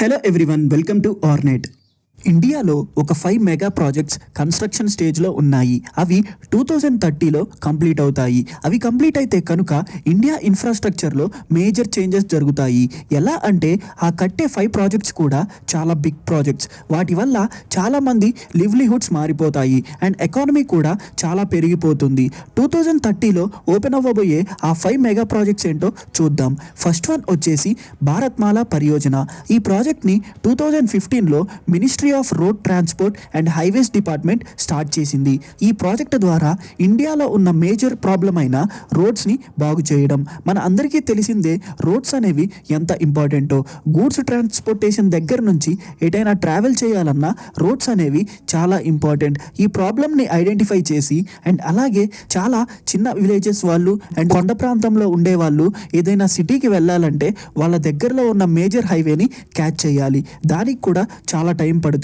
Hello everyone, welcome to Arnet. ఇండియాలో ఒక 5 mega projects construction స్టేజ్లో ఉన్నాయి. అవి 2030లో కంప్లీట్ అవుతాయి. అవి కంప్లీట్ అయితే కనుక ఇండియా ఇన్ఫ్రాస్ట్రక్చర్లో మేజర్ చేంజెస్ జరుగుతాయి. ఎలా అంటే ఆ కట్టే 5 ప్రాజెక్ట్స్ కూడా చాలా బిగ్ ప్రాజెక్ట్స్. వాటి వల్ల చాలామంది లివ్లీహుడ్స్ మారిపోతాయి అండ్ ఎకానమీ కూడా చాలా పెరిగిపోతుంది. 2030లో ఓపెన్ అవ్వబోయే ఆ 5 మెగా ప్రాజెక్ట్స్ ఏంటో చూద్దాం. ఫస్ట్ వన్ వచ్చేసి భారత్మాల పరియోజన. ఈ ప్రాజెక్ట్ని 2015లో ministry of road transport and highways department start చేసింది. ఈ ప్రాజెక్ట్ ద్వారా ఇండియాలో ఉన్న మేజర్ ప్రాబ్లం అయిన రోడ్స్ని బాగు చేయడం. మన అందరికీ తెలిసిందే రోడ్స్ అనేవి ఎంత ఇంపార్టెంటో. గూడ్స్ ట్రాన్స్పోర్టేషన్ దగ్గర నుంచి ఎటైనా ట్రావెల్ చేయాలన్నా రోడ్స్ అనేవి చాలా ఇంపార్టెంట్. ఈ ప్రాబ్లమ్ని ఐడెంటిఫై చేసి అండ్ అలాగే చాలా చిన్న విలేజెస్ వాళ్ళు అండ్ కొండ ప్రాంతంలో ఉండే వాళ్ళు ఏదైనా సిటీకి వెళ్ళాలంటే వాళ్ళ దగ్గరలో ఉన్న మేజర్ హైవేని క్యాచ్ చేయాలి. దానికి కూడా చాలా టైం పడుతుంది.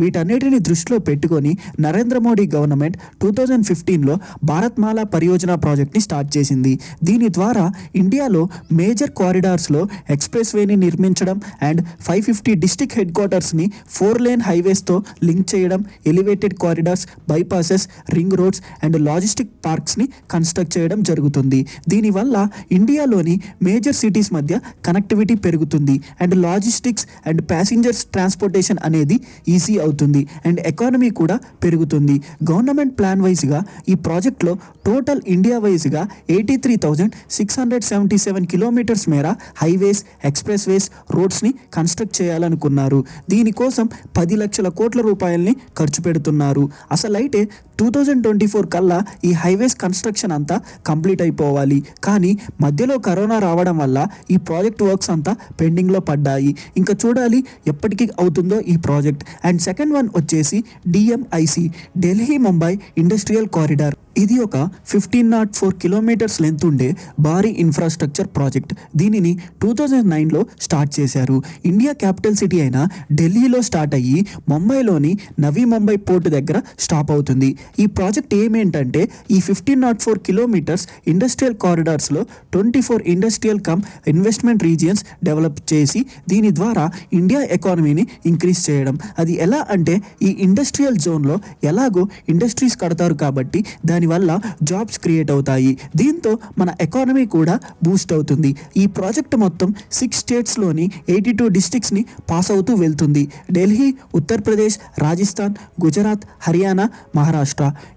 వీటన్నిటిని దృష్టిలో పెట్టుకొని నరేంద్ర మోడీ గవర్నమెంట్ 2015లో భారత్మాల పరియోజన ప్రాజెక్ట్ని స్టార్ట్ చేసింది. దీని ద్వారా ఇండియాలో మేజర్ కారిడార్స్లో ఎక్స్ప్రెస్ వేని నిర్మించడం అండ్ 550 డిస్ట్రిక్ట్ హెడ్ క్వార్టర్స్ని 4 లేన్ హైవేస్తో లింక్ చేయడం, elevated corridors, bypasses, ring roads and logistic పార్క్స్ని కన్స్ట్రక్ట్ చేయడం జరుగుతుంది. దీనివల్ల ఇండియాలోని మేజర్ సిటీస్ మధ్య కనెక్టివిటీ పెరుగుతుంది and logistics and passengers transportation అనేది ఈజీ అవుతుంది అండ్ ఎకానమీ కూడా పెరుగుతుంది. గవర్నమెంట్ ప్లాన్ వైజ్గా ఈ ప్రాజెక్ట్లో టోటల్ ఇండియా వైజ్గా 83,677 కిలోమీటర్స్ మేర హైవేస్, ఎక్స్ప్రెస్ వేస్, రోడ్స్ని కన్స్ట్రక్ట్ చేయాలనుకున్నారు. దీనికోసం 10 లక్షల కోట్ల రూపాయలని ఖర్చు పెడుతున్నారు. అసలైతే 2024 కల్లా ఈ హైవేస్ కన్స్ట్రక్షన్ అంతా కంప్లీట్ అయిపోవాలి. కానీ మధ్యలో కరోనా రావడం వల్ల ఈ ప్రాజెక్ట్ వర్క్స్ అంతా పెండింగ్లో పడ్డాయి. ఇంకా చూడాలి ఎప్పటికీ అవుతుందో ఈ ప్రాజెక్ట్. అండ్ సెకండ్ వన్ వచ్చేసి డిఎంఐసి, ఢిల్లీ ముంబై ఇండస్ట్రియల్ కారిడార్. ఇది ఒక 1504 కిలోమీటర్స్ లెంత్ ఉండే భారీ ఇన్ఫ్రాస్ట్రక్చర్ ప్రాజెక్ట్. దీనిని 2009లో స్టార్ట్ చేశారు. ఇండియా క్యాపిటల్ సిటీ అయిన ఢిల్లీలో స్టార్ట్ అయ్యి ముంబైలోని నవీ ముంబై పోర్టు దగ్గర స్టాప్ అవుతుంది. ఈ ప్రాజెక్ట్ ఏమేంటంటే ఈ 1504 కిలోమీటర్స్ ఇండస్ట్రియల్ కారిడార్స్లో 24 industrial cum investment regions develop చేసి దీని ద్వారా ఇండియా ఎకానమీని ఇంక్రీజ్ చేయడం. అది ఎలా అంటే ఈ ఇండస్ట్రియల్ జోన్లో ఎలాగో ఇండస్ట్రీస్ కడతారు కాబట్టి దానివల్ల జాబ్స్ క్రియేట్ అవుతాయి. దీంతో మన ఎకానమీ కూడా బూస్ట్ అవుతుంది. ఈ ప్రాజెక్ట్ మొత్తం 6 స్టేట్స్లోని 82 డిస్ట్రిక్ట్స్ని పాస్ అవుతూ వెళ్తుంది. ఢిల్లీ, ఉత్తరప్రదేశ్, రాజస్థాన్, గుజరాత్, హర్యానా, మహారాష్ట్ర.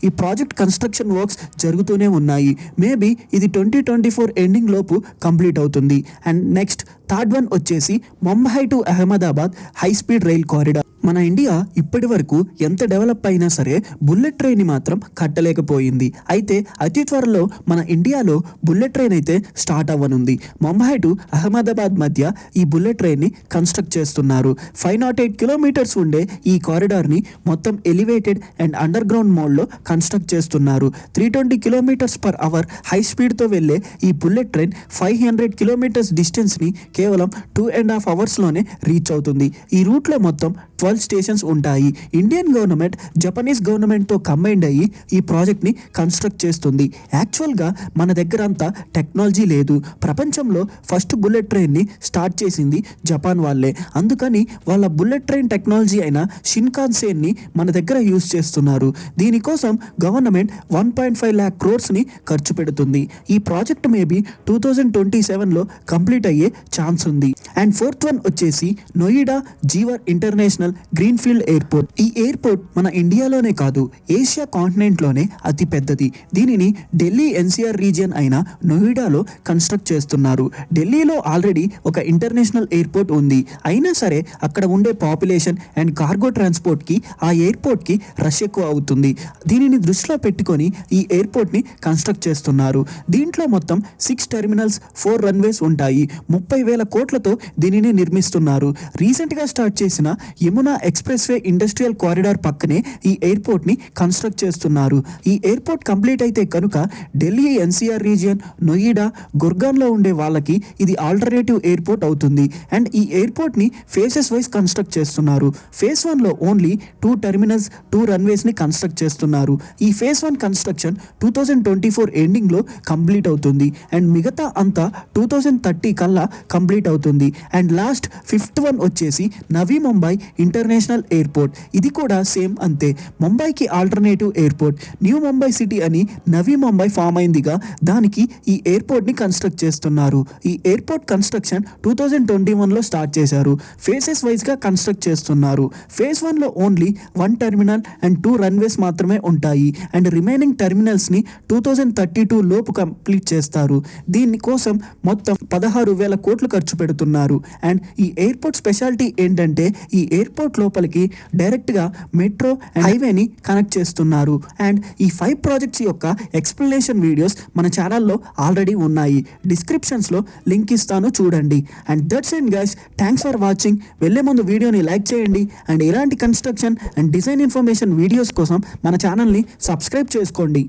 ఈ ప్రాజెక్ట్ కన్స్ట్రక్షన్ వర్క్స్ జరుగుతూనే ఉన్నాయి. మేబీ ఇది 2024 ఎండింగ్ లోపు కంప్లీట్ అవుతుంది. అండ్ నెక్స్ట్ థర్డ్ వన్ వచ్చేసి Mumbai to Ahmedabad high speed rail corridor. మన ఇండియా ఇప్పటి వరకు ఎంత డెవలప్ అయినా సరే బుల్లెట్ ట్రైన్ని మాత్రం కట్టలేకపోయింది. అయితే అతి త్వరలో మన ఇండియాలో బుల్లెట్ ట్రైన్ అయితే స్టార్ట్ అవ్వనుంది. ముంబై టు అహ్మదాబాద్ మధ్య ఈ బుల్లెట్ ట్రైన్ని కన్స్ట్రక్ట్ చేస్తున్నారు. 508 కిలోమీటర్స్ ఉండే ఈ కారిడార్ని మొత్తం ఎలివేటెడ్ అండ్ అండర్ గ్రౌండ్ మోడ్లో కన్స్ట్రక్ట్ చేస్తున్నారు. 320 కిలోమీటర్స్ పర్ అవర్ హై స్పీడ్తో వెళ్ళే ఈ బుల్లెట్ ట్రైన్ 500 కిలోమీటర్స్ డిస్టెన్స్ని కేవలం 2.5 అవర్స్లోనే రీచ్ అవుతుంది. ఈ రూట్లో మొత్తం 12 స్టేషన్స్ ఉంటాయి. ఇండియన్ గవర్నమెంట్ జపనీస్ గవర్నమెంట్తో కంబైండ్ అయ్యి ఈ ప్రాజెక్ట్ని కన్స్ట్రక్ట్ చేస్తుంది. యాక్చువల్గా మన దగ్గర అంతా టెక్నాలజీ లేదు. ప్రపంచంలో ఫస్ట్ బుల్లెట్ ట్రైన్ని స్టార్ట్ చేసింది జపాన్ వాళ్ళే. అందుకని వాళ్ళ బుల్లెట్ ట్రైన్ టెక్నాలజీ అయిన షిన్కాన్సేన్ని మన దగ్గర యూజ్ చేస్తున్నారు. దీనికోసం గవర్నమెంట్ 1.5 lakh crores ఖర్చు పెడుతుంది. ఈ ప్రాజెక్ట్ మేబీ 2027లో కంప్లీట్ అయ్యే ఛాన్స్ ఉంది. అండ్ ఫోర్త్ వన్ వచ్చేసి నోయిడా జీవర్ ఇంటర్నేషనల్ గ్రీన్ఫీల్డ్ ఎయిర్పోర్ట్. ఈ ఎయిర్పోర్ట్ మన ఇండియాలోనే కాదు ఏషియా కాంటినెంట్లోనే అతి పెద్దది. దీనిని ఢిల్లీ ఎన్సీఆర్ రీజియన్ అయిన నోయిడాలో కన్స్ట్రక్ట్ చేస్తున్నారు. ఢిల్లీలో ఆల్రెడీ ఒక ఇంటర్నేషనల్ ఎయిర్పోర్ట్ ఉంది. అయినా సరే అక్కడ ఉండే పాపులేషన్ అండ్ కార్గో ట్రాన్స్పోర్ట్కి ఆ ఎయిర్పోర్ట్కి రష్ ఎక్కువ అవుతుంది. దీనిని దృష్టిలో పెట్టుకొని ఈ ఎయిర్పోర్ట్ని కన్స్ట్రక్ట్ చేస్తున్నారు. దీంట్లో మొత్తం 6 టెర్మినల్స్, 4 రన్వేస్ ఉంటాయి. 30,000 కోట్లతో దీనిని నిర్మిస్తున్నారు. రీసెంట్గా స్టార్ట్ చేసిన Yamuna express way industrial corridor పక్కనే ఈ ఎయిర్పోర్ట్ ని కన్స్ట్రక్ట్ చేస్తున్నారు. ఈ ఎయిర్పోర్ట్ కంప్లీట్ అయితే కనుక ఢిల్లీ ఎన్సీఆర్ రీజియన్, నోయిడా, గుర్గాన్లో ఉండే వాళ్ళకి ఇది ఆల్టర్నేటివ్ ఎయిర్పోర్ట్ అవుతుంది. అండ్ ఈ ఎయిర్పోర్ట్ ని ఫేసెస్ వైజ్ కన్స్ట్రక్ట్ చేస్తున్నారు. ఫేజ్ 1లో ఓన్లీ 2 టెర్మినల్స్, 2 రన్వేస్ ని కన్స్ట్రక్ట్ చేస్తున్నారు. ఈ ఫేజ్ 1 కన్స్ట్రక్షన్ 2024 ఎండింగ్ లో కంప్లీట్ అవుతుంది. అండ్ మిగతా అంతా 2030 కల్లా కంప్లీట్ అవుతుంది. అండ్ లాస్ట్ 5th వన్ వచ్చేసి నవీ ముంబై ఇంటర్నేషనల్ ఎయిర్పోర్ట్. ఇది కూడా సేమ్ అంతే, ముంబైకి alternative airport. New Mumbai city అని నవీ ముంబై ఫామ్ అయిందిగా, దానికి ఈ ఎయిర్పోర్ట్ ని కన్స్ట్రక్ట్ చేస్తున్నారు. ఈ ఎయిర్పోర్ట్ కన్స్ట్రక్షన్ 2021లో స్టార్ట్ చేశారు. ఫేసెస్ వైజ్ గా కన్స్ట్రక్ట్ చేస్తున్నారు. ఫేజ్ 1లో ఓన్లీ 1 టెర్మినల్ అండ్ 2 రన్వేస్ మాత్రమే ఉంటాయి. అండ్ రిమైనింగ్ టెర్మినల్స్ ని 2032 లోపు కంప్లీట్ చేస్తారు. దీనికోసం మొత్తం 16,000 కోట్లు ఖర్చు పెడుతున్నారు. అండ్ ఈ ఎయిర్పోర్ట్ స్పెషాలిటీ ఏంటంటే ఈ ఎయిర్పోర్ట్ లోపలికి డైరెక్ట్ గా మెట్రో అండ్ హైవేని కనెక్ట్ చేస్తున్నారు. అండ్ ఈ 5 ప్రాజెక్ట్స్ యొక్క ఎక్స్ప్లెనేషన్ వీడియోస్ మన ఛానల్లో ఆల్రెడీ ఉన్నాయి. డిస్క్రిప్షన్స్ లో లింక్ ఇస్తాను, చూడండి. And that's it guys, thanks for watching. వెళ్ళే ముందు వీడియోని లైక్ చేయండి. అండ్ ఇలాంటి construction and design information videos కోసం మన ఛానల్ని సబ్స్క్రైబ్ చేసుకోండి.